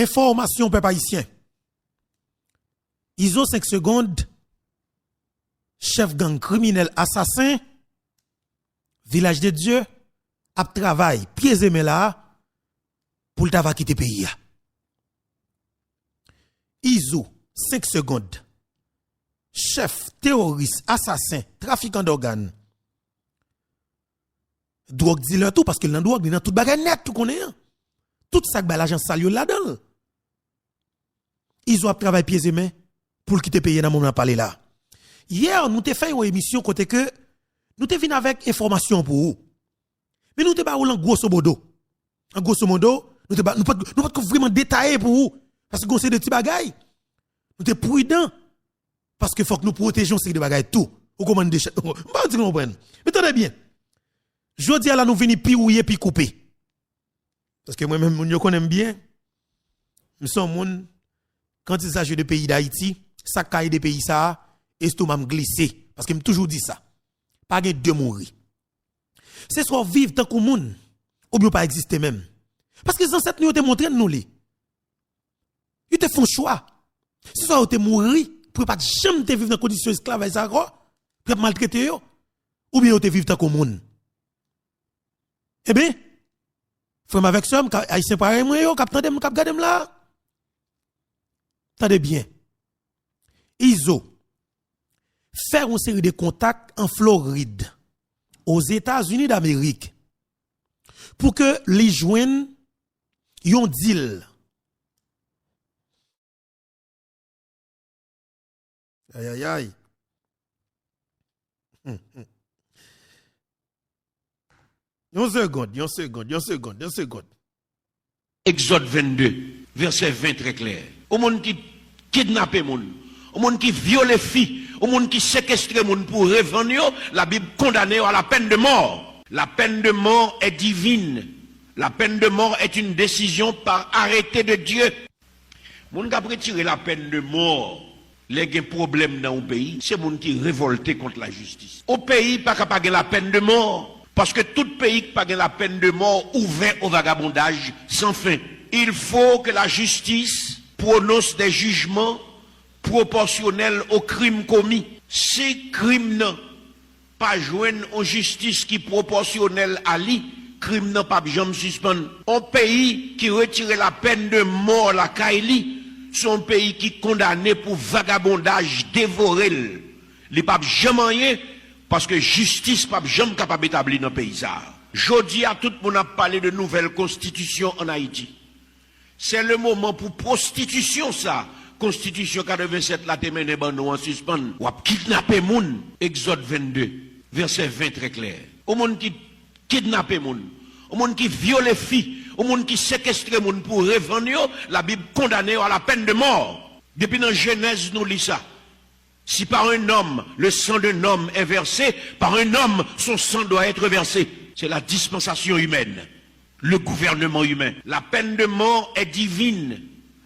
Information, peuple haïtien. ISO 5 secondes. Chef gang criminel assassin. Village de Dieu. A travail, pieds et mains là. Pour le va quitter le pays. ISO 5 secondes. Chef terroriste, assassin, trafiquant d'organes. Drogue dealer tout, parce que dans drogue, dans tout bagage net, tout connaît. Tout ça, l'agent salio là-dedans. Ils ont travaillé pieds et mains pour quitter le pays dans le moment où parler là. Hier, nous avons fait une émission côté que nous avons venu avec information pour vous. Mais nous avons pas en grosso modo. En grosso modo, nous avons pas vraiment détaillé pour vous. Parce que c'est des petits bagailles. Nous sommes prudents. Parce que faut que nous protégeons ces bagailles tout. Au commande de chef. Pas dire comprendre. Mais tenez bien. Jodi là nous venons pirouiller puis couper. Parce que moi-même, je connais bien. Nous sommes quand il s'agit de pays d'Haïti, ça caille des pays ça, estomac me glissé. Parce que je toujours dit ça. Pas de deux mourir. C'est soit vivre tant que monde, ou bien pas exister même. Parce que les ancêtres nous ont montré nous les. Ils te font choix. Si soit te mourir, pour pas jamais te vivre dans conditions esclavage ça pour maltraiter yo, ou bien te vivre tant que monde. Eh bien, frère avec ça, haïtien pareil moi yo, cap gardem là. Tendez bien. ISO faire une série de contacts en Floride, aux États-Unis d'Amérique, pour que les joignent yon deal. Aïe aïe aïe. Yon seconde. Exode 22, verset 20 très clair. Au monde qui kidnappe moun, au monde qui viole filles, au monde qui séquestre moun pour revendre, la Bible condamne à la peine de mort. La peine de mort est divine. La peine de mort est une décision par arrêté de Dieu. Moun qui a retiré la peine de mort, les gens problème dans le pays, c'est moun qui révolté contre la justice. Au pays, pas capable la peine de mort. Parce que tout pays qui n'a pas la peine de mort ouvert au vagabondage sans fin. Il faut que la justice prononce des jugements proportionnels aux crimes commis. Si crime n'a pas joindre en justice qui proportionnelle à lui, crime n'a pas jamais suspendre. Un pays qui retire la peine de mort la Kaili, son pays qui condamné pour vagabondage dévoré. Il pas jamais rien. Parce que justice pas jamais capable d'établir dans le pays. Jodi à tout le monde a parlé de nouvelle constitution en Haïti. C'est le moment pour prostitution ça. Constitution 87 la témène bandou en suspens. Ou a kidnapper moun. Exode 22, verset 20 très clair. Au monde qui kidnapper moun, au monde qui viole filles, au monde qui séquestre moun pour revendre, la Bible condamne à la peine de mort. Depuis dans Genèse nous lit ça. Si par un homme, le sang d'un homme est versé, par un homme, son sang doit être versé. C'est la dispensation humaine, le gouvernement humain. La peine de mort est divine.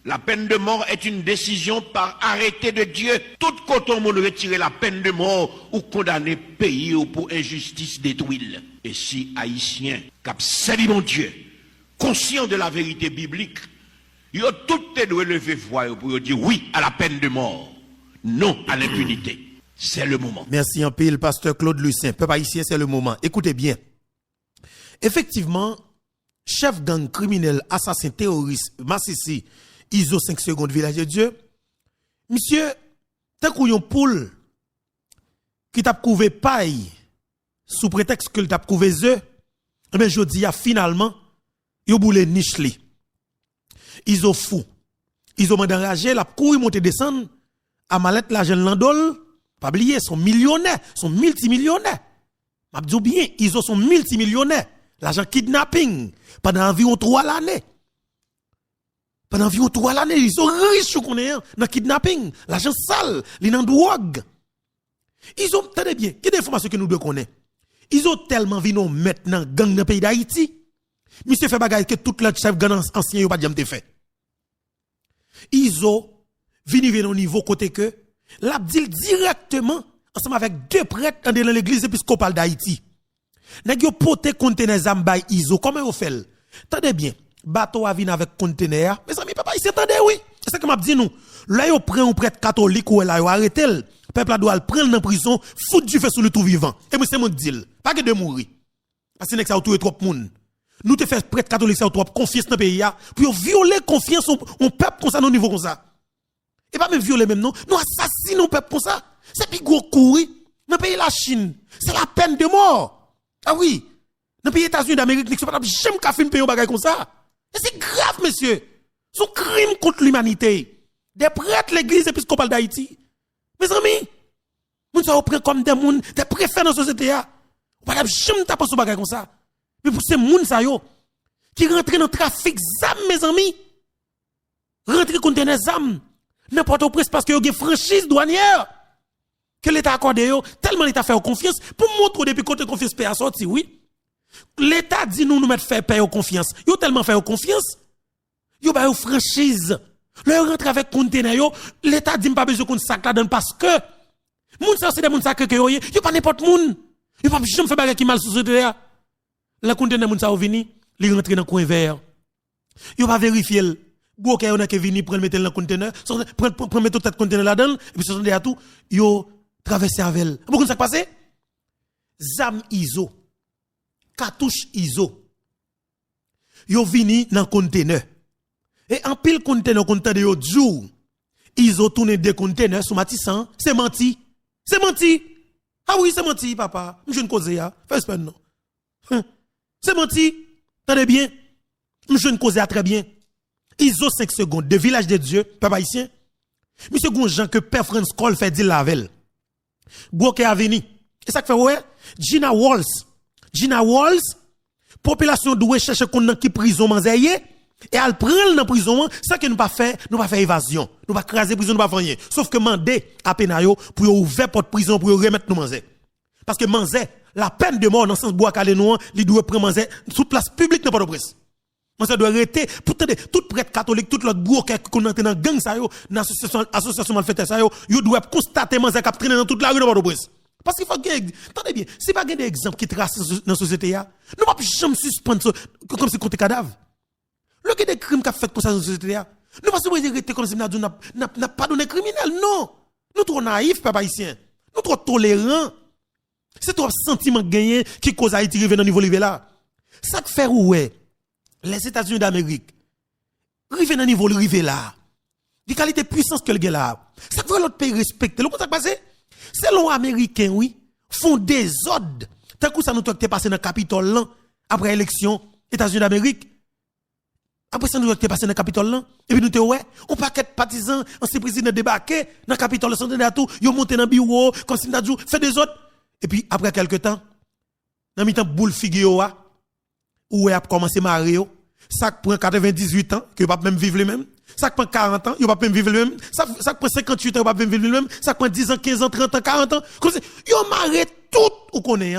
La peine de mort est une décision par arrêté de Dieu. Tout quand on retire la peine de mort ou condamner pays ou pour injustice détruire. Et si Haïtien, cap salut mon Dieu, conscient de la vérité biblique, il a tout levé voix pour dire oui à la peine de mort. Non à l'impunité. C'est le moment. Merci en pile, pasteur Claude Lucien. Peuple haïtien, c'est le moment. Écoutez bien. Effectivement, chef gang criminel, assassin, terroriste, Massissi, ISO 5 secondes, village de Dieu. Monsieur, tant qu'on yon poule qui t'a couvé paille sous prétexte que t'a couvé œuf, eh bien, je dis, finalement, yon boule niche li. ISO fou. ISO m'a enragé, la couille monte descendre. À Malette, l'argent landol, pas oublier, sont millionnaires, sont multimillionnaires. M'a dit bien, ils sont multimillionnaires. L'argent kidnapping, pendant environ 3 l'année. Pendant environ 3 l'année, ils sont riches, qu'on est, dans kidnapping. L'argent sale, les dans drogue. Ils ont, tenez bien, quelle information que nous devons connaître? Ils ont tellement vu nous maintenant gang dans le pays d'Haïti. Monsieur fait bagaille que tout le chef gang ancien n'a pas jamais fait. Ils ont vini au niveau côté que l'a dit directement ensemble avec 2 prêtres dans l'église épiscopale d'Haïti. Nèg yo pote conteneur zambay ISO comment yo fait? Tendez bien, bateau a vinn avec conteneur, mes amis pas Papa, il s'entendait, oui. C'est ça que m'a dit nous. Là, yo prend un prêtre catholique ou là, yo arrêté le peuple doit le prendre dans prison, foutre du feu sur le tout vivant. Et moi, c'est mon deal. Pas que de mourir. Parce que ça a tué trop de monde. Nous te faisons prêtre catholique, ça a trop confiance dans le pays, pour violer confiance au peuple comme ça, au niveau comme ça. Et pas même violer même, non. Nous assassinons le peuple comme ça. C'est plus gros courir. Dans le pays de la Chine, c'est la peine de mort. Ah oui. Dans le pays des États-Unis d'Amérique, nous ne pouvons jamais faire un pays un bagage comme ça. Et c'est grave, monsieur. C'est un crime contre l'humanité. Des prêtres, l'église épiscopale d'Haïti. Mes amis, nous sommes pris comme des gens, des préfets dans la société. On ne peut jamais taper sur bagage comme ça. Mais pour ces gens qui rentrent dans le trafic d'armes, mes amis, rentrent contre des armes, n'importe où parce que vous avez une franchise douanière que l'État a accordé, tellement l'État fait confiance, pour montrer depuis côté confiance paye à sortir, oui. L'État dit nous mettre faire payer confiance. Vous tellement fait confiance, vous avez une franchise. Le rentre avec conteneur, l'État dit pas besoin de sac là-dedans parce que, moun ça c'est des moun sac que yo, yo pas n'importe moun. Yo pas jamais faire bagage qui mal société. Le conteneur moun ça vini, li rentre dans coin vert. Yo pas vérifier. Bo que on a que vini prendre mettre dans le conteneur, prendre mettre tout conteneur là-dedans et puis ce sont à tout, yo traverser avec. Pourquoi ça passé? Zam ISO. Cartouche ISO. Yo vini dans conteneur. Et en pile conteneur de yo jour, ISO tourne des conteneurs sous Matissan, c'est menti. C'est menti. Ah oui, c'est menti papa. Je ne cause ya. Fais pas non. C'est menti. Tenez bien. Je ne cause très bien. ISO 5 secondes de village de Dieu, papa haïtien. Monsieur Gonjan que Père France Cole fait dire lavel. Boke Aveni. Et ça que fait ouais, Gina Walls, population doit chercher qu'on qui prison manzaye et elle prend dans prison, ça que nous pas faire évasion. Nous pas craser prison, nous pas faire rien. Sauf que mandé à Penayo pour ouvrir porte prison pour remettre nous manzer. Parce que manzer, la peine de mort dans le sens bois calé nous, il doit prendre manzer sous place publique dans Port-au-Prince. Manzer doit arrêter pour tout prêtre catholique, tout l'autre bois qu'on entre dans gang ça yo, dans association malfaiteur ça yo doit constater manzer qui traîner dans toute la rue de Port-au-Prince. Parce qu'il faut que, attendez bien, si pas des exemples qui tracent dans la société, nous ne pouvons pas jamais suspendre comme si côté cadavre. Le que des crimes qu'a fait comme ça dans la société, nous ne pouvons pas arrêter comme si nous n'a pas donné criminel. Non. Nous trop naïfs, papa haïtien. Nous trop tolérants. C'est trop sentiment gagné qui cause Haïti arriver dans le niveau là. Ça que fait ouais, les États-Unis d'Amérique, arriver dans le niveau là. Die qualité puissance que le gars là. Ça que fait l'autre pays respecter. Le ça passé? C'est l'on américain, oui, font des ordres. Tant que ça nous t'es passé dans le Capitole là, après l'élection, États-Unis d'Amérique. Après ça, nous t'es passé dans le Capitole là. Et puis nous t'es ouais, on paquet de partisans, ancien président débarqué dans le Capitole là, sans tout, ils monté dans le bureau, comme si nous fait des ordres. Et puis après quelques temps, dans le temps boule figure, où a commencé à marier, ça prend 98 ans, que pas même vivre le même. Ça prend 40 ans, il va pas même vivre le même. Ça prend 58 ans, il va pas même vivre le même. Ça prend 10 ans, 15 ans, 30 ans, 40 ans. Comme ça, il marre tout ou connaît.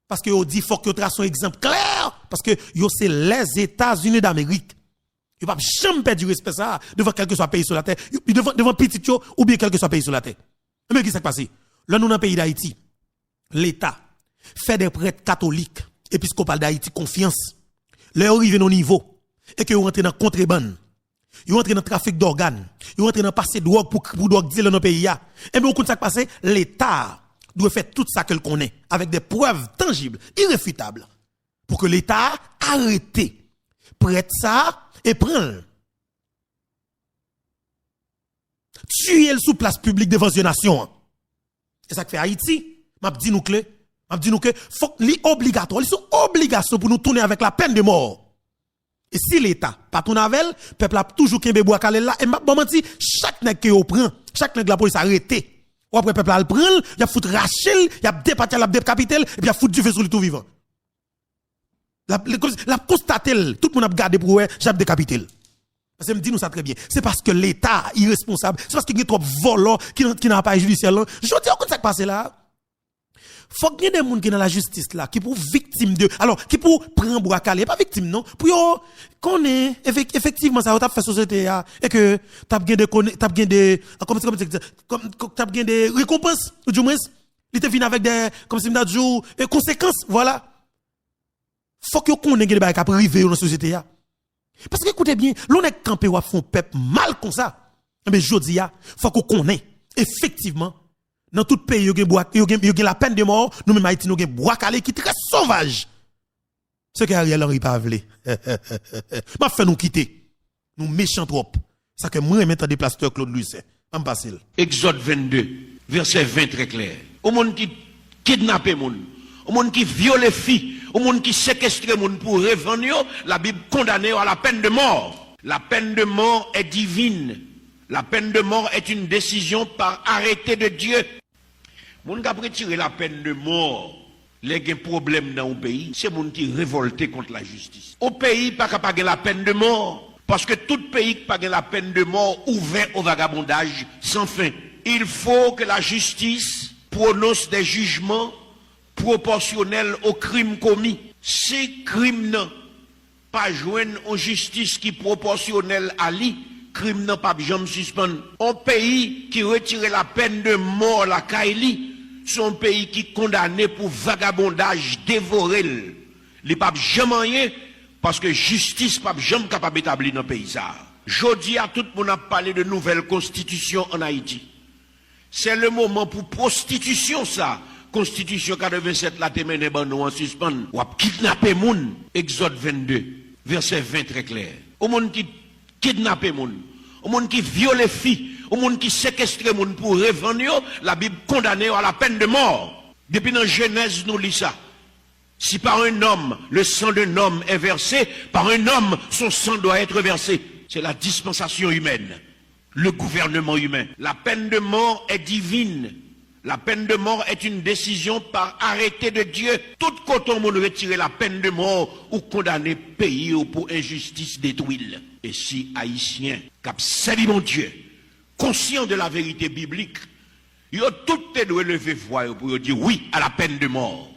Parce que il dit faut que trace un exemple clair. Parce que c'est les États-Unis d'Amérique. Il va jamais perdre du respect ça devant quel que soit pays sur la terre. Devant petit ou bien quel que soit pays sur la terre. Mais qu'est-ce qui s'est passé? Là, nous dans le pays d'Haïti, l'État fait des prêtres catholiques, épiscopales d'Haïti confiance. Là, ils arrivent au niveau et que vous rentrez dans la contrebande. Ils rentrent dans le trafic d'organes. Ils rentrent dans le passé de drogue pour drogue dealer dans le pays. Et bien, au coup de ça passé, l'État doit faire tout ça qu'elle connaît avec des preuves tangibles, irréfutables, pour que l'État arrête, prête ça et prenne. Tuer le sous place publique devant une nation. Et ça que fait Haïti, m'a dit nous que faut que li obligatoire, ils sont obligations pour nous tourner avec la peine de mort. Et si l'État, pas ton avel, peuple a toujours qu'un bois calé là, et bon menti, chaque nèg que prend, chaque nèg la police arrêté. Ou après peuple a le prendre, il a foutre Rachel, il a départi la décapitel, et puis il a foutre du feu sur le tout vivant. La constaté, tout le monde a gardé pour ouais, j'ai décapité. Parce que me dit nous ça très bien. C'est parce que l'État irresponsable, c'est parce qu'il y a trop volants qui n'a pas judiciaire là. Je dis comment ça passe là? Faut qu'il y ait des gens qui dans la justice là, qui pour victime de, alors, qui pour prendre bois calé, pas victime non, pour yo, connaît, effectivement, ça, t'as fait société, et que, t'as gagné des récompenses, ou du moins, il te venu avec des, comme si m'd'a dit, conséquences, voilà. Faut que yo connaît des bails qui arrivé dans la société, Parce que écoutez bien, l'on est campé ou font peuple mal comme ça. Mais jodi a, faut qu'on connaisse effectivement dans tout pays yo gen la peine de mort, nous même Haïti nous gen bois calé qui très sauvage. Ce que Ariel Henry pas vle. M'a fait nous quitter. Nous méchants trop. Ça que moi maintenant des pasteur Claude Lucien. M'en passer. Exode 22, verset 20 très clair. Au monde qui kidnappe moun, au monde qui viole filles, au monde qui séquestre moun pour revendre, la Bible condamne à la peine de mort. La peine de mort est divine. La peine de mort est une décision par arrêté de Dieu. Moun qui a retiré la peine de mort, les problèmes dans le pays, c'est moun qui révolté contre la justice. Au pays, pas capable la peine de mort. Parce que tout pays qui n'a pas la peine de mort ouvert au vagabondage sans fin. Il faut que la justice prononce des jugements proportionnels aux crimes commis. Si crime n'a pas joindre en justice qui proportionnelle à lui, crime n'a pas jamais suspendre. Un pays qui retire la peine de mort la Kaili, son pays qui condamné pour vagabondage dévoré. Il pas jamais rien. Parce que justice pas jamais capable d'établir dans le pays ça. Jodi à tout le monde a parlé de nouvelle constitution en Haïti. C'est le moment pour prostitution ça. Constitution 87 la témène ban nous en suspend. Ou a kidnapper moun. Exode 22 verset 20 très clair. Au monde qui kidnapper moun, au monde qui viole filles, au monde qui séquestre moun pour revendre, la Bible condamne à la peine de mort. Depuis dans Genèse nous lit ça. Si par un homme, le sang d'un homme est versé, par un homme, son sang doit être versé. C'est la dispensation humaine, le gouvernement humain. La peine de mort est divine. La peine de mort est une décision par arrêté de Dieu. Tout coton on retirer la peine de mort ou condamner pays ou pour injustice détruire. Et si Haïtiens, cap salut mon Dieu, conscient de la vérité biblique, ils ont tout levé voix pour dire oui à la peine de mort.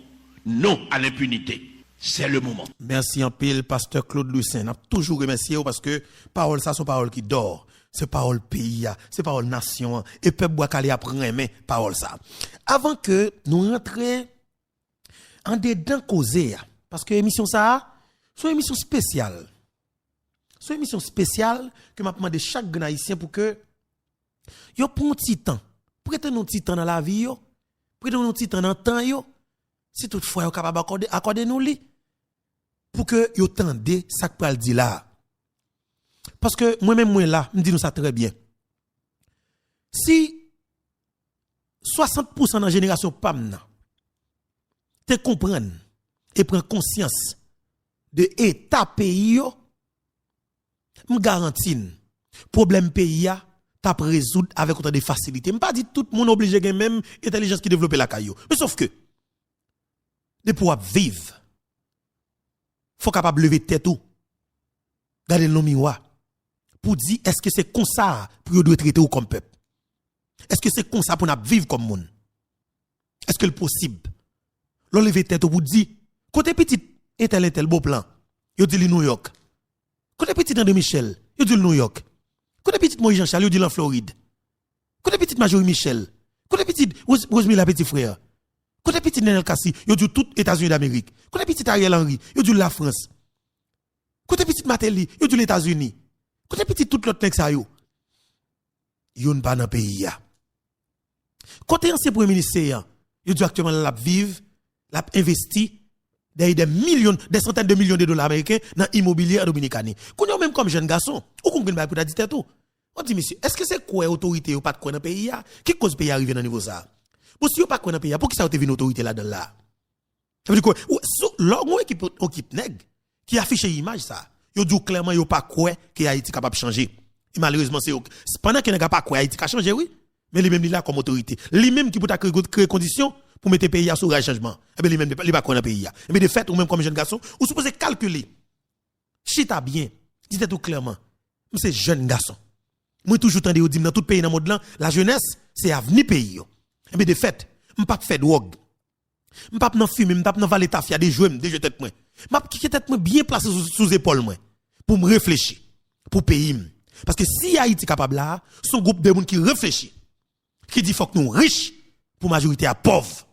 Non à l'impunité. C'est le moment. Merci en pile, pasteur Claude Lucien. On a toujours remercié parce que parole ça, sont paroles qui dort. C'est parole pays, c'est parole nation. Et peuple Boakale apprend aimer parole ça. Avant que nous rentrions en dedans causer, parce que émission ça, c'est une émission spéciale. C'est une émission spéciale que m'a demandé chaque Haïtien pour que yo prend un petit temps. Prêtez un petit temps dans la vie yo. Prêtez un petit temps dans le temps yo. Si toutefois vous capable accorder nous li pour que vous tendez ça que pral dit là. Parce que moi-même moi là, me dit nous ça très bien. Si 60% de la génération pamna te comprendre et prend conscience de état pays yo, me garantis problème pays a t'a résoudre avec autant de facilité. Me pas dit tout le monde obligé gen même intelligence qui développer la caillou. Mais sauf que de pouvoir vivre, faut capable lever tête ou garder le miroir pour dire est-ce que c'est comme ça pour vous traiter comme peuple? Est-ce que c'est comme ça pour nous vivre comme monde? Est-ce que c'est possible? L'on lever tête ou pour dire côté petit et tel beau plan, yo dit le New York. Côté petit André Michel, yo dit le New York. Côté petit Moïse Jean-Charles, yo dit la Floride. Côté petit Majorie Michel. Côté petit Rosemary la petit frère. Côté petit Nenel Kassi, yo dit tout États-Unis d'Amérique. Côté petit Ariel Henry, yo dit la France. Côté petit Matéli, yo dit les États-Unis. Côté petit tout l'autre nèg ça yo. Yo n'pas dans pays ya. Côté ancien premier ministre, yo dit actuellement la vivre, la investi des millions, des centaines de millions de dollars américains dans l'immobilier en Dominicanie. Qu'on y a même comme jeune garçon, ou qu'on gagne pour ta dit tout. On dit monsieur, est-ce que c'est quoi autorité ou pas de quoi dans pays ya? Qui cause pays arriver dans niveau ça? Pour si vous pas connaître pays, pour qui ça vous une autorité là-dedans là? Ça veut dire quoi? L'orgon équipe nèg qui affiche l'image ça. Yo dit clairement yo pas quoi que Haïti capable de changer. Et malheureusement c'est pendant que n'a pas quoi Haïti a changé oui, mais lui même là comme autorité. Lui même qui peut créer conditions pour mettre pays sur le changement. Et bien lui même il pas connaître pays. Mais de fait ou même comme jeune garçon, ou supposé calculer. Chita bien, dites tout clairement. C'est jeune garçon. Moi toujours tande dire dans tout pays dans monde là, la jeunesse c'est avenir pays. Et bien de fait, m'pas fait drogue. M'pas nan fumer, m'pas nan valer tafia des jouer, des jeux tête moi. M'a qui tête moi bien placé sous épaule moi pour me réfléchir pour pays. Parce que si Haïti capable là, son groupe de monde qui réfléchit, qui dit faut que nous riches pour majorité à pauvre.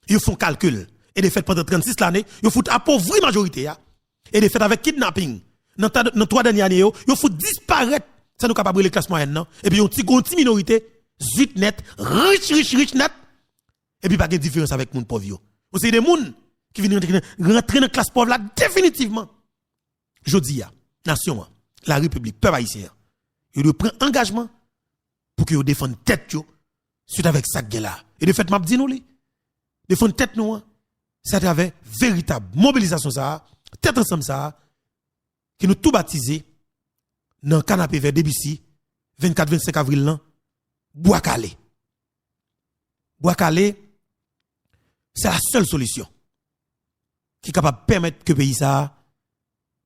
Ils font calcul et de fait pendant 36 l'année, ils foutent appauvrir majorité et de fait avec kidnapping, dans 3 dernières années, yo faut disparaître, ça nous capable les classes moyennes, non? Et puis, une petite minorité, zut net, riche net, et puis pas de différence avec moun pauvre. C'est des moun qui viennent rentrer dans la classe pauvre là, définitivement. Je dis, nation, la République, peuple haïtien, il doit prendre engagement pour que vous défendez tête, suite avec ça là. Et de fait, m'a dit nous, défendre tête nous, c'est à travers véritable mobilisation ça, tête ensemble ça, qui nous tout baptisé dans le canapé vers Debussy, 24-25 avril là, Bois Calé. Bois Calé, c'est la seule solution qui est capable de permettre que le pays ça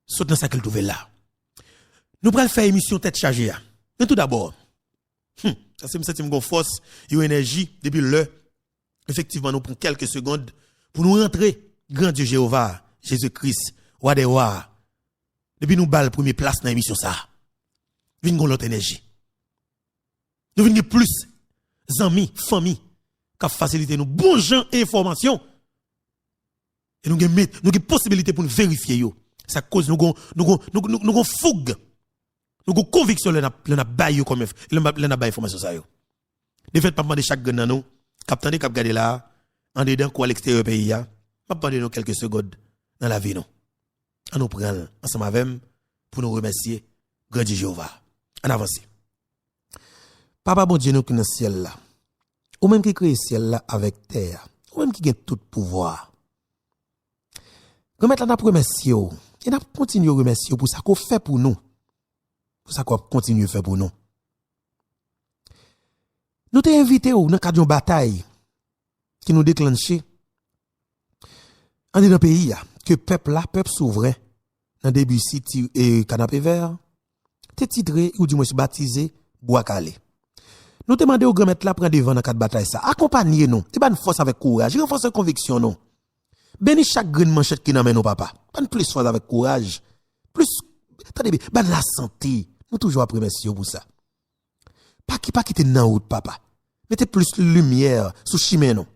saute dans sa qu'il trouve là. Nous allons faire émission tête chargée. Mais tout d'abord, ça c'est une force, une énergie depuis l'heure. Effectivement, nous prenons quelques secondes pour nous rentrer, grand Dieu Jéhovah, Jésus-Christ, roi des rois. Depuis nous balle première place dans l'émission ça. Nous l'autre énergie. Nous venons plus amis, famille, qui faciliter nous bons gens et informations. Et nous avons possibilité pour nous vérifier yo. Ça cause nous avons fougue. Nous avons conviction le na bail comme le na bail information ça yo. De fait pas demander chaque gagne nous capitaine de cap garder là en dedans quoi à l'extérieur pays a. Pas demander nous quelques secondes dans la vie non. On nous prend ensemble avec pour nous remercier grand Dieu Jéhovah. En avance. Papa bon Dieu nous qui dans ciel là. Ou même qui crée ciel là avec terre. Ou même qui a tout pouvoir. Remettre là n'a remercier et n'a continuer remercier pour ça qu'on fait pour nous. Pour ça qu'on continue faire pour nous. Nous t'ai invité dans le cadre d'une bataille qui nous déclenché en dans pays que peuple souverain dans début site et canapé vert t'es titré ou du moins baptisé Bois Calé. Nous demandons au grand maître là prendre devant dans cadre bataille ça. Accompagnez nous. C'est pas une force avec courage, renforcer conviction non. Béni chaque grain manchette qui n'amène nos papa. Pas plus force avec courage. Plus attendez bien, la santé. Nous toujours après merci pour ça. Pas quitter dans route papa. Mettez plus lumière sous chemin non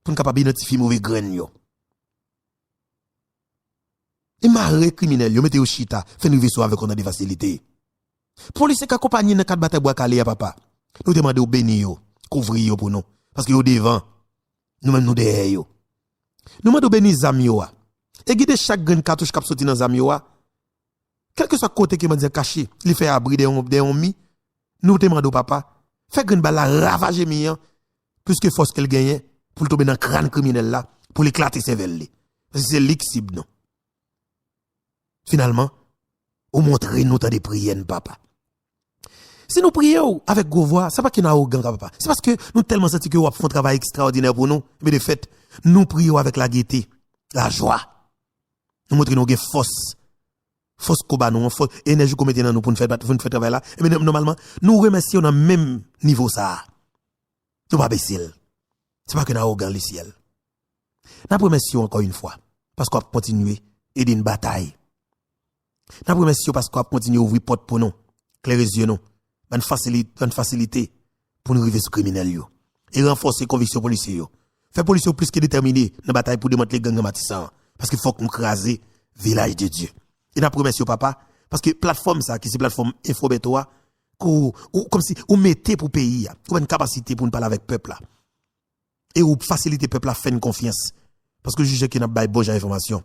pour nous capable identifier mauvais grain yo. Et marre criminel yo mettez au chita, fait nous vaisseau avec on a des facilités. Police qui accompagne dans cadre bataille Bois Calé papa. Nous demandons au béni yo, couvrir yo pour nous parce que yo devant nous même nous derrière yo. Nous demandons au béni zam yo. Et guider chaque grain cartouche cap sorti dans zam yo. Quel que soit côté qui m'a dit caché, il fait abri des on mi. Nous demandons papa, fait grain balle ravager mi plus que force qu'elle gagne pour tomber dans crâne criminel là, pour l'éclater cervelle. Parce que c'est l'excible non. Finalement, on montre nous dans des prières papa. Si nous prions avec gros voix, c'est pas qu'il y a arrogant papa. C'est parce que nous tellement senti que nous font un travail extraordinaire pour nous, mais de fait, nous prions avec la gaieté, la joie. Nous montrons nous force combat nous, force énergie qu'on met dans nous pour nous faire travail là. Et normalement, nous remercions dans le même niveau ça. Nous pas baisser. C'est pas que nous arrogant le ciel. Nous remercions encore une fois parce qu'on a continué et d'une bataille. Nous remercions parce qu'on a continué à ouvrir porte pour nous, clairer les yeux nous. Une facilité pour nous arriver sur criminels yo et renforcer conviction policier yo. Fait policier plus que déterminé dans bataille pour démanteler gang matissant parce qu'il faut que nous craser village de Dieu. Et n'a promesse papa parce que plateforme ça qui c'est plateforme Infobeto ou comme si on mettait pour pays ou une capacité pour nous parler avec peuple là. Et ou faciliter peuple à faire une confiance parce que juge qui n'a pas bonne information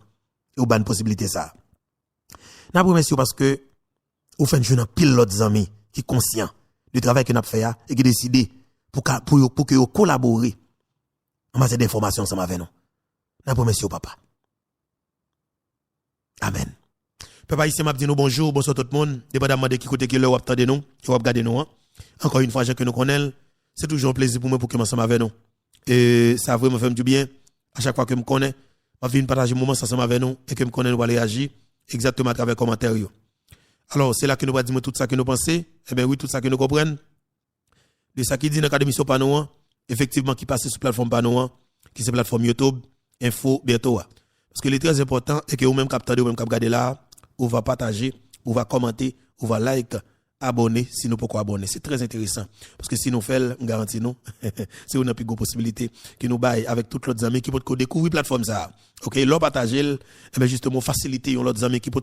et ou une possibilité ça. N'a promesse parce que ou fait une pile l'autre amis qui est conscient du travail que nous avons fait et qui décide pour que vous collaborez en matière d'information ensemble avec nous. Nous promesse papa. Amen. Papa ici m'a dit nous bonjour, bonsoir tout le monde, dépendamment de qui côté qui leur attendez nous, et vous regardez nous. Encore une fois, j'ai que nous connaissons, c'est toujours un plaisir pour moi pour que ensemble avec nous. Et ça vraiment fait du bien à chaque fois que je me connais, je viens partager un moment ensemble avec nous et que je me connais nous va réagir exactement à travers les commentaires. Alors, c'est là que nous va dire tout ça que nous pensons, eh bien oui, tout ça que nous comprenons. De ça qui dit dans l'académie sur Panoa, effectivement, qui passe sur la plateforme Panoa, qui est la plateforme YouTube, Info, bientôt. Parce que le très important est que vous-même captez, vous-même regardez là, vous va partager, vous va commenter, vous va like, abonner si nous pouvons abonner. C'est très intéressant. Parce que si nous faisons, on garantit nous, c'est une plus grande possibilité que nous baillons avec toutes les amis qui peuvent découvrir la plateforme ça. OK, l'on partager, mais justement faciliter l'autre amis qui peuvent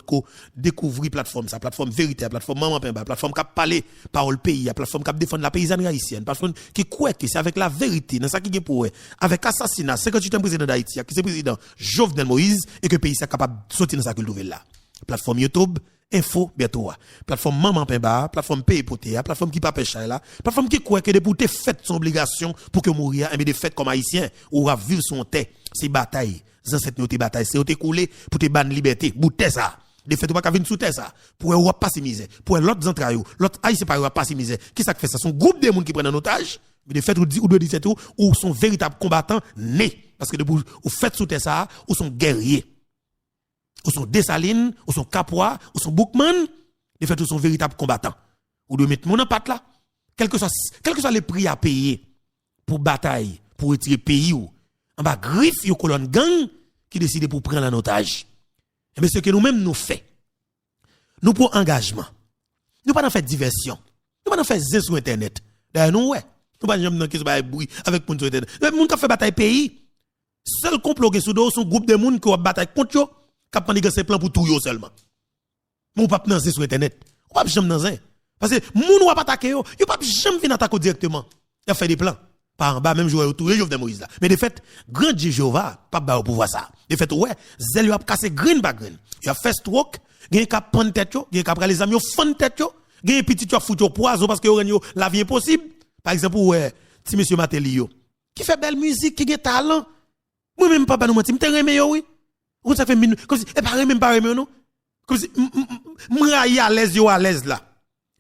découvrir la plateforme ça, plateforme vérité, plateforme maman pemba, plateforme qui parler parole pays, plateforme qui défendre la paysannerie haïtienne, plateforme qui croit que c'est avec la vérité, dans ça qui est pour avec assassinat, 58e président d'Haïti, qui c'est président Jovenel Moïse et que le pays est capable de sortir dans sa culture là. Plateforme YouTube Info bientôt. Plateforme Maman Pemba, plateforme Paye Poté, plateforme qui pas pêche là, plateforme qui croit que de pour te fait son obligation pour que mourir, mais de fait comme haïtien ou à vivre son terre, c'est bataille. Ancêtre nous te bataille, c'est te couler pour te ban liberté, bouter ça. De fait pas venir sous terre ça, pour ou pas si misère, pour l'autre entrailles, l'autre haïtien pas pas si misère. Qui ça fait ça? Son groupe de monde qui prennent en otage, mais de fait ou doit dire tout ou sont véritables combattants nés parce que de ou fait sous terre ça, ou sont guerriers. Ou sont Dessalines, ou sont Capois, ou sont Boukman, de fait, ou sont véritables combattants. Ou de mettre mon en patte là, quel que soit les prix à payer pour bataille, pour retirer pays ou, en bas griffe, yon colonne gang, qui décide pour prendre un otage. Et bien, ce que nous-mêmes nous fait, nous pour engagement, nous pas dans faire diversion, nous pas dans faire zin sur Internet. D'ailleurs, nous, ouais, nous pas jamais dans qui se bruit avec moun sur Internet. Les moun qui fait bataille pays, seul complot qui sous son groupe de moun qui va bataille contre yo, cap manigan ses plans pour tout yo seulement. Mon pas dans sur internet. On pas jamais dans un parce que moun ou pas attaquer yo pas jamais venir attaquer directement. Il a fait des plans par en bas même jouer autour Jovenel Moïse là. Mais de fait grand Dieu Jéhovah pas ba pouvoir ça. De fait ouais, zel yo a cassé green by green. Il a fait stroke, gen cap prendre tête yo, gen cap les amis yo fond tête yo, gen petit yo foutu poison parce que yo la vie impossible. Par exemple ouais, ti monsieur Matéli yo qui fait belle musique, qui a talent. Moi même pas nous mentir, me remé yo oui. Ou ça fait comme si et pas même pas remé non. Comme si m'raille à l'aise là.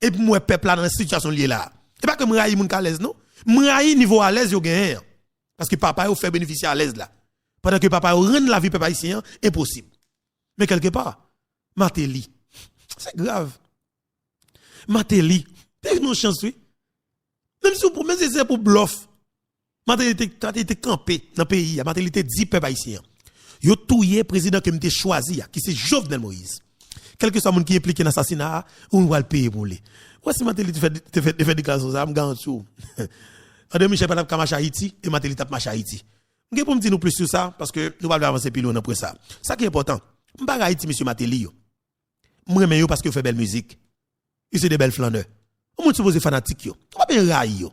Et puis moi peuple là dans situation liée là. C'est pas que m'raille moun à l'aise non. M'raille niveau à l'aise yo gagne. Parce que papa yo fait bénéficier à l'aise là. Pendant que papa yo rend la vie peuple haïtien impossible. Mais quelque part Matéli. C'est grave. Matéli, t'as une chance oui. Même si pour c'est pour bluff. Matéli était campé dans le pays, Matéli était 10 peuple haïtien. Yo touye président que m'te choisi qui c'est Jovenel Moïse. Quel que soit moun qui impliqué dans l'assassinat, on va le payer pour lui. Voici Matéli te fait déclaration ça, me garantis. Ade Michel pas t'a marcher Haïti et Matéli t'a marcher Haïti. M'gè pour me dire nous plus sur ça parce que nous va avancer plus loin après ça. Ça qui est important. M'pa Haïti monsieur Matéli yo. M'reme yo parce que fait belle musique. Il c'est des belles flâneurs. On moun supposé fanatique yo. On va bien railler yo.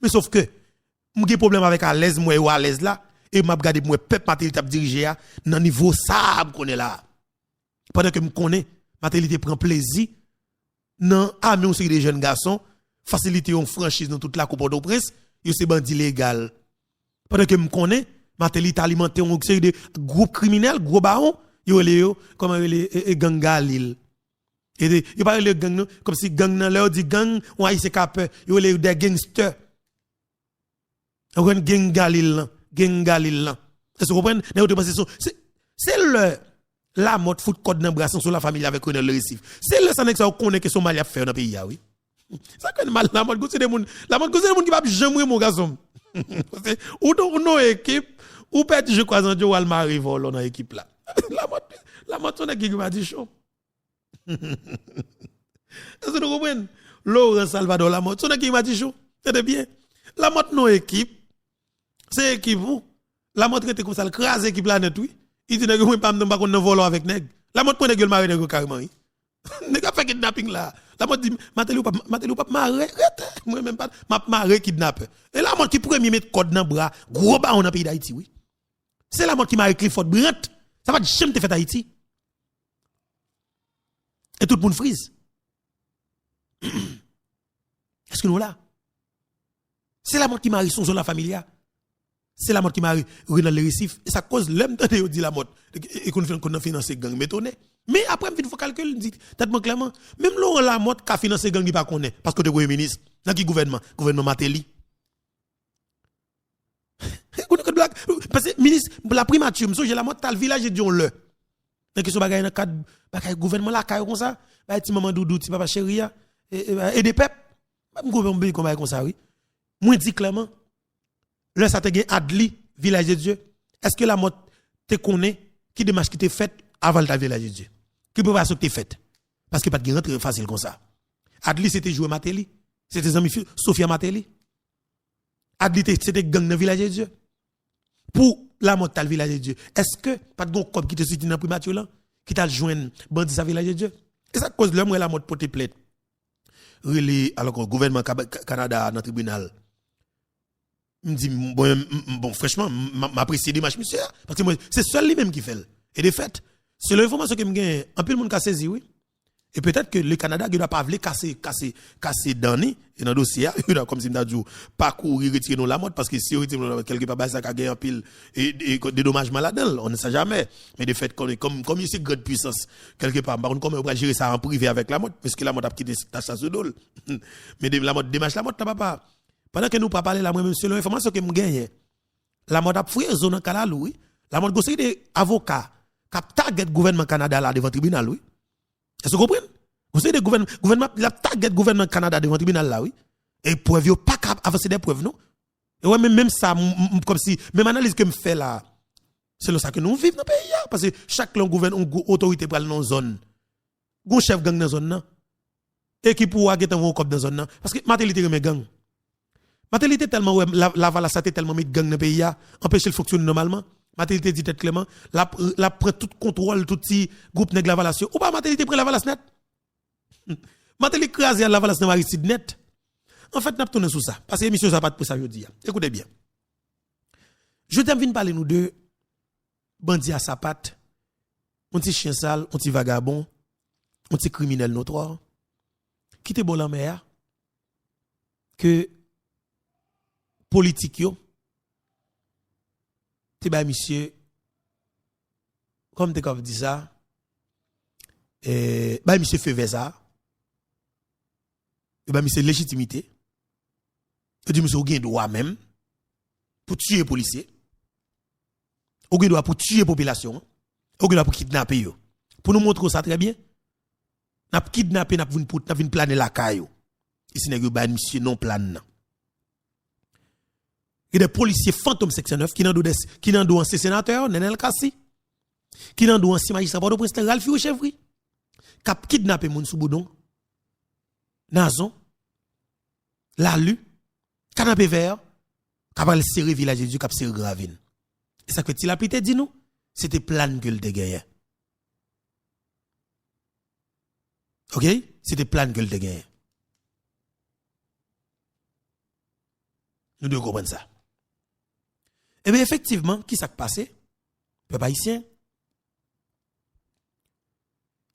Mais sauf que m'gè problème avec à l'aise moi ou à l'aise là. Et m'a regardé moi peuple Matéli t'a dirigé dans niveau ça connaît là pendant que me connais Matéli prend plaisir dans amener une série de jeunes garçons faciliter une franchise dans toute la coupe de prince yo c'est bandit légal pendant que me connais Matéli t'a alimenté une série de groupes criminels gros baron yo comment les gang Galil et yo parle de gang comme si gang nan leur dit gang on haïtien capé yo les des gangsters on gang Galil gang Galil là. Est-ce que vous comprenez? C'est la mode foot code dans brasson sur la famille avec René le Récif. C'est le ça qu'on connaît que Somalia fait dans pays oui. Ça connaît mal la mode c'est des monde qui va jamais mon garçon. Ou non équipe ou peut-être je crois en Joe Almari vol dans équipe là. La mode son qui m'a dit chaud. Est-ce que vous comprenez? Laurent Salvador la mode son qui m'a dit chaud. C'est bien. La mode non équipe c'est équipe vous. La montre était comme ça, le crase équipe là net oui. Il dit nèg moi pas m'pa konn voler avec nèg. La montre prend nèg le maré nèg carrément oui. Nèg a fait kidnapping là. La montre dit Matéli pas maré. Moi même pas m'a maré kidnapper. Et la montre qui premier mettre code dans bras, gros ba on dans pays d'Haïti oui. C'est la montre qui maré Clifford Brant. Ça va jamais te fait Haïti. Et tout le monde frise. Est-ce que nous là? C'est la montre qui maré son la familia. C'est la mort qui m'a dans le récif et ça cause l'homme de dit la mort et qu'on a financé gang métonné mais après il faut calculer dit tellement clairement même Laurent Lamotte qui a financé gang il pas connaît parce que le premier ministre dans qui gouvernement Matéli parce que ministre la primature monsieur j'ai la mort tal village et Dion le dans qui so bagay dans cadre bagay gouvernement là comme ça ba ti maman doudou ti papa chéria et des peuple même gouvernement comme ça oui moi dit clairement là ça te gen Adli village de Dieu est-ce que la mort te connaît qui démarche qui t'est faite avant ta village de Dieu qui préparation que t'es faite parce que pas de rentrer facile comme ça Adli c'était jouer Matéli. C'était ami Sophia Matéli. Adli c'était gang dans village de Dieu. Pour la mort dans le village de Dieu. Est-ce que pas de comme qui te suit dans primature là qui t'a joindre bandit sa village de Dieu? Et ça cause l'homme la mort porter plainte. Alors que le gouvernement Canada dans le tribunal me dit bon franchement m'apprécie démarche monsieur parce que c'est seul lui même qui fait. Et de fait, c'est l'information que me gagne en peu le monde qui a saisi oui. Et peut-être que le Canada ne doit pas vouloir casser Dani et dans le dossier, il doit comme si m'a dit parcourir retirer nous la mode parce que si on retire quelque part ça a gagné en pile et des dommages là-dedans, on ne sait jamais. Mais de fait comme il c'est grande puissance quelque part, par contre comment on va gérer ça en privé avec la mode parce que la mode a quitté ta chasse de dol. Mais la mode démarche la mode t'as pas. Pendant que nous pas parler là moi même selon l'information que me gagne, la mode a fouillé zone en Canada oui. La mode conseil des avocats qui target gouvernement Canada là devant tribunal oui. Est-ce que vous comprenez? Vous savez, le gouvernement, la target gouvernement Canada devant le tribunal là, oui. Et preuve, il n'y a pas qu'à avancer des preuves, non? Et ouais, même ça, comme si, même analyse que me fait là, c'est ça que nous vivons dans le pays, parce que chaque gouvernement, autorité pour aller dans une zone. Un chef gang dans une zone, et qui pourra get un cop dans une zone, parce que matérialité remet gang. Matérialité tellement, ouais, la valacité tellement met gang dans le pays, empêcher le fonctionner normalement. Matérialité dit tête Clément, la prend tout contrôle, tout petit groupe nèg la valation. Ou pas matérialité prend la valace net. Matérialité crasé la valace dans Maricide net. En fait, n'a pas tourné sur ça parce que l'émission ça pas de ça aujourd'hui. Écoutez bien. Je t'aime venir parler nous de bandit à sa patte, un petit chien sale, un petit vagabond, un petit criminel notoire qui te bon en mer que politique yo te ba monsieur comme te dit ça ba monsieur fait ça et ba monsieur légitimité et dit monsieur gain droit même pour tuer policier ou gain droit pour tuer population ou gain droit pour kidnapper yo pour nous montrer ça très bien n'a kidnapper n'a vinn planer la caillou ici nèg ba monsieur non plan. Il y a des policiers fantômes section 9 qui n'en doit ancien sénateur, Nenel Kassi, qui n'en doit ancien magistrat de président Ralphi Chevry, qui a kidnappé moun sous boudon, Nazon, Lalu, Canapé Vert, qui a serré village de Dieu, qui a serré Gravine. Et ça que tu l'as pété dit nous, c'était plan que le gagné. OK? C'était plan que le gagné. Nous devons comprendre ça. Eh bien, effectivement, qui s'est passé? Peuple haïtien.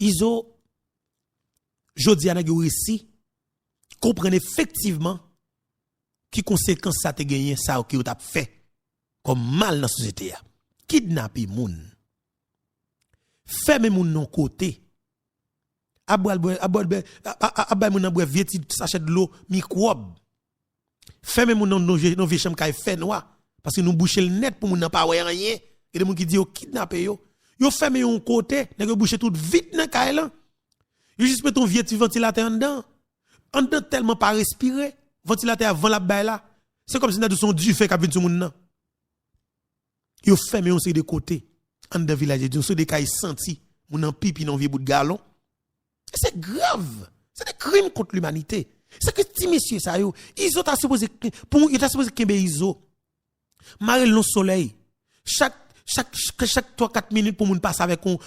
Iso, jodi a réussi, comprendre effectivement qui conséquence ça te gagné, ça ou qui ou t'a fait comme mal dans la société. Kidnapper moun. Fermer moun non côté. Abal moun nan boire vieti sachet de l'eau microbe. Fermer moun non vieux chambre kay fait noir. Parce que nous boucher le net pour moun nan pa wè rien. Et des moun qui dit yo kidnapper yo. Yo ferme yon côté, nèg yo boucher tout vite nan kay lan. Yo juste met ton vieux ventilateur en dedans. En dedans tellement pas respirer. Ventilateur avant la baille là. C'est comme si nous son du fait qu'a vinn sur moun nan. Yo ferme yon de côté. En dedans village de so de kay senti moun nan pipi nan vieux bout de galon. C'est grave. C'est des crimes contre l'humanité. C'est que ti messieurs ça yo, ils ont supposé pour ils ont supposé kembe iso. Marel non soleil. Chaque 3-4 minutes pour moun passe avec on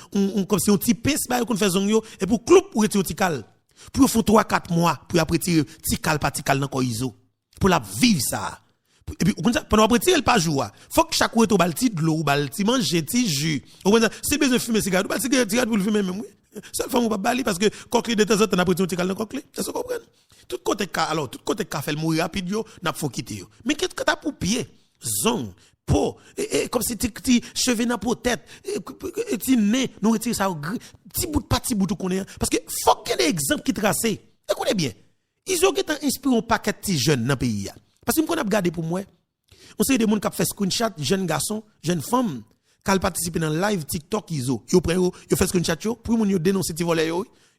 comme si on petit pince ba qu'on fait zong yo et pour cloup pour retirer tikal. Pour faut 3-4 mois pour après tirer tikal pas tikal dans ko iso. Pour la vivre ça. Et puis pendant après tirer pas jour. Faut que chaque retour balti de l'eau, balti manger ti jus. Si besoin fumer cigarette, balti cigarette pour le fumer même oui. Seule femme ou pas bali parce que coquille de temps en temps après tirer tikal dans coquille. Est-ce que vous comprenez? Tout côté ka fait mourir rapide yo, n'a faut quitter yo. Mais qu'est-ce que t'as pour pied? Zong, peau, comme si tu cheveux dans la tête, tu nez, nous retire ça, petit bout de pas, petit bout de connaît. Parce que faut qu'il y ait des exemples qui tracent. Écoutez bien, ils ont inspiré un paquet de petits jeunes dans le pays. Parce que nous avons regardé pour moi, on sait des gens qui ont fait screenshot, jeunes garçons, jeunes femmes, qui ont participé dans le live TikTok, ils ont fait screenshot, pour nous dénoncer ces volets,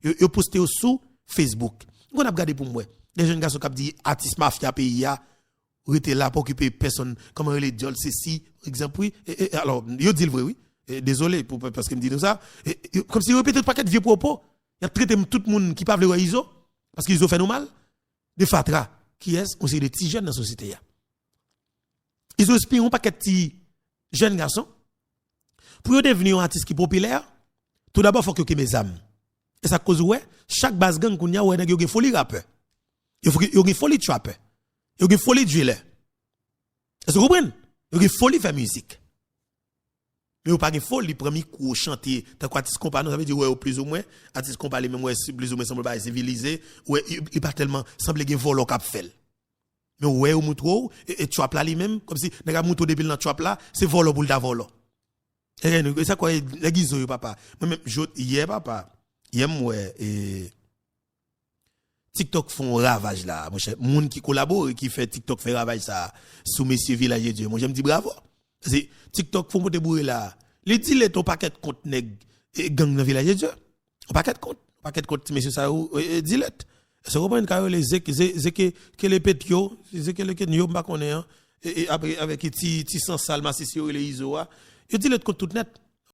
ils ont posté sur Facebook. Nous avons regardé pour moi, des jeunes garçons qui ont dit artiste mafia pays. Rete là pour occuper personne comment les diol c'est si exemple oui alors yo dit le vrai oui désolé parce que me dit ça comme si répéter paquet de vieux propos il a traité tout le monde qui pas vle iso Parce qu'ils ont fait nous mal. De fatra, qui est, on sait des petits jeunes dans la société. Ils ont inspiré un paquet de petits jeunes garçons. Pour devenir un artiste qui est populaire, tout d'abord, il faut que mes âmes. Et ça cause, ouais, chaque base gang qu'on y a, ouais, il y a une folie rappeur. Il y a une folie trapper. Il y a une folie driller. Est-ce que vous comprenez? Il y a une folie faire musique. Mais vous pas une folie, premier coup, chanter, tant qu'artiste compagnon, ça veut dire, ouais, plus ou moins, artiste compagnon, même, ouais, plus ou moins, semble pas civilisé, ouais, il pas tellement, semble qu'il y a un vol au cap fait. Mais ouais, ou moutou, et trap là lui-même, comme si, n'a moutou depuis dans trap là, c'est vol pour le davolo. Et ça, quoi, les guises, papa. Moi-même, hier, papa, hier, moi, et, TikTok font ravage là, mon cher. Moun qui collabore, qui fait TikTok fait ravage ça, sous messieurs villager Dieu. Moi, j'aime dire bravo. C'est TikTok font monter bourré là. Les dit les ton paquet de compte nèg gang dans villager Dieu. Un paquet de compte messieurs ça dilet. Ça comprend que les que les petio, que les yo pas connaît et après avec petit sans salma si les iso. Yo dit le compte tout net.